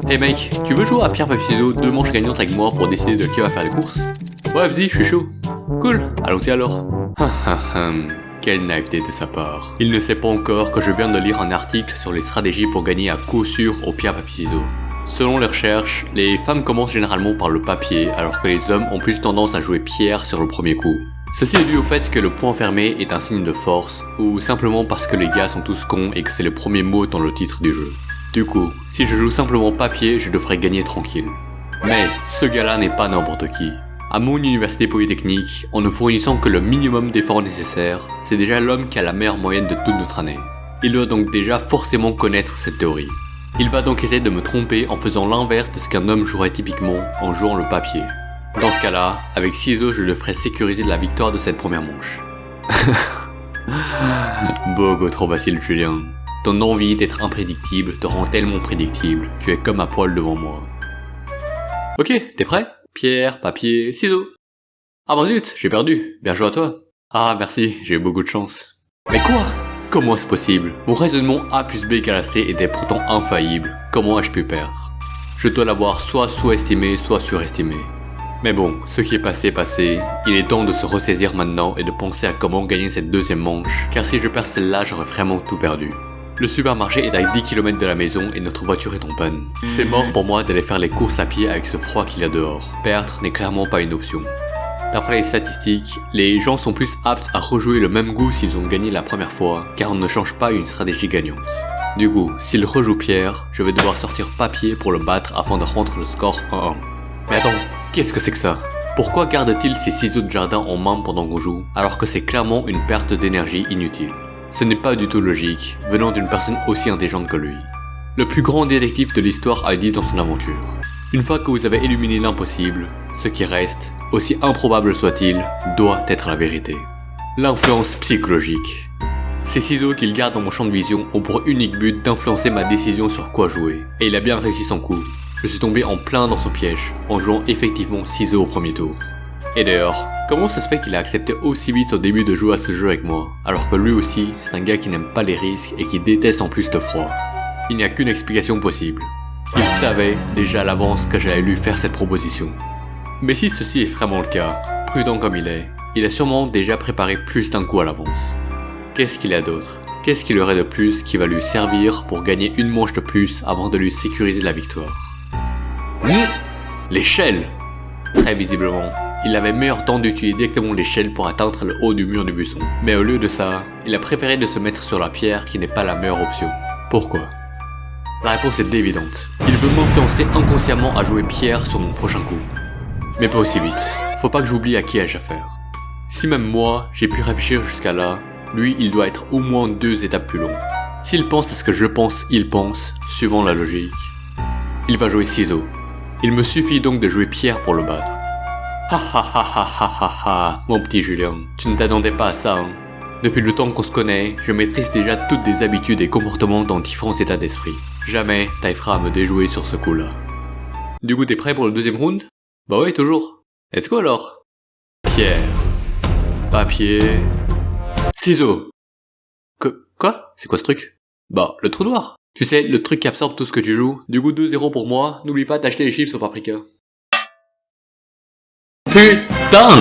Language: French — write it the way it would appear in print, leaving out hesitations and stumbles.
Hey mec, tu veux jouer à pierre papier ciseaux, deux manches gagnantes avec moi pour décider de qui va faire les courses? Ouais, vas-y, je suis chaud. Cool, allons-y alors. Quelle naïveté de sa part. Il ne sait pas encore que je viens de lire un article sur les stratégies pour gagner à coup sûr au pierre papier ciseaux. Selon les recherches, les femmes commencent généralement par le papier, alors que les hommes ont plus tendance à jouer pierre sur le premier coup. Ceci est dû au fait que le poing fermé est un signe de force, ou simplement parce que les gars sont tous cons et que c'est le premier mot dans le titre du jeu. Du coup, si je joue simplement papier, je devrais gagner tranquille. Mais, ce gars-là n'est pas n'importe qui. À mon université polytechnique, en ne fournissant que le minimum d'efforts nécessaires, c'est déjà l'homme qui a la meilleure moyenne de toute notre année. Il doit donc déjà forcément connaître cette théorie. Il va donc essayer de me tromper en faisant l'inverse de ce qu'un homme jouerait typiquement en jouant le papier. Dans ce cas-là, avec ciseaux, je le ferai sécuriser de la victoire de cette première manche. Beaucoup trop facile, Julien. Ton envie d'être imprédictible te rend tellement prédictible, tu es comme à poil devant moi. Ok, t'es prêt? Pierre, papier, ciseaux. Ah bah zut, j'ai perdu. Bien joué à toi. Ah merci, j'ai eu beaucoup de chance. Mais quoi? Comment est-ce possible? Mon raisonnement A plus B égale C était pourtant infaillible. Comment ai-je pu perdre? Je dois l'avoir soit sous-estimé, soit surestimé. Mais bon, ce qui est passé est passé. Il est temps de se ressaisir maintenant et de penser à comment gagner cette deuxième manche, car si je perds celle-là, j'aurais vraiment tout perdu. Le supermarché est à 10 km de la maison et notre voiture est en panne. C'est mort pour moi d'aller faire les courses à pied avec ce froid qu'il y a dehors. Perdre n'est clairement pas une option. D'après les statistiques, les gens sont plus aptes à rejouer le même goût s'ils ont gagné la première fois, car on ne change pas une stratégie gagnante. Du coup, s'il rejoue Pierre, je vais devoir sortir papier pour le battre afin de rendre le score 1-1. Mais attends, qu'est-ce que c'est que ça? Pourquoi garde-t-il ses ciseaux de jardin en main pendant qu'on joue, alors que c'est clairement une perte d'énergie inutile? Ce n'est pas du tout logique, venant d'une personne aussi intelligente que lui. Le plus grand détective de l'histoire a dit dans son aventure: une fois que vous avez éliminé l'impossible, ce qui reste, aussi improbable soit-il, doit être la vérité. L'influence psychologique. Ces ciseaux qu'il garde dans mon champ de vision ont pour unique but d'influencer ma décision sur quoi jouer, et il a bien réussi son coup. Je suis tombé en plein dans son piège, en jouant effectivement ciseaux au premier tour. Et d'ailleurs, comment ça se fait qu'il a accepté aussi vite au début de jouer à ce jeu avec moi, alors que lui aussi, c'est un gars qui n'aime pas les risques et qui déteste en plus le froid? Il n'y a qu'une explication possible. Il savait déjà à l'avance que j'allais lui faire cette proposition. Mais si ceci est vraiment le cas, prudent comme il a sûrement déjà préparé plus d'un coup à l'avance. Qu'est-ce qu'il a d'autre? Qu'est-ce qu'il y aurait de plus qui va lui servir pour gagner une manche de plus avant de lui sécuriser la victoire? L'échelle! Très visiblement, il avait meilleur temps d'utiliser directement l'échelle pour atteindre le haut du mur du buisson. Mais au lieu de ça, il a préféré de se mettre sur la pierre qui n'est pas la meilleure option. Pourquoi? La réponse est évidente. Il veut m'influencer inconsciemment à jouer pierre sur mon prochain coup. Mais pas aussi vite. Faut pas que j'oublie à qui ai-je affaire. Si même moi, j'ai pu réfléchir jusqu'à là, lui, il doit être au moins 2 étapes plus long. S'il pense à ce que je pense, il pense, suivant la logique. Il va jouer ciseaux. Il me suffit donc de jouer pierre pour le battre. Mon petit Julien, tu ne t'attendais pas à ça, hein. Depuis le temps qu'on se connaît, je maîtrise déjà toutes des habitudes et comportements dans différents états d'esprit. Jamais t'arriveras à me déjouer sur ce coup-là. Du coup, t'es prêt pour le deuxième round? Bah ouais, toujours. Let's go alors. Pierre. Papier. Ciseaux. Quoi? C'est quoi ce truc? Bah, le trou noir. Tu sais, le truc qui absorbe tout ce que tu joues. Du coup, 2-0 pour moi. N'oublie pas d'acheter les chips au paprika. Putain!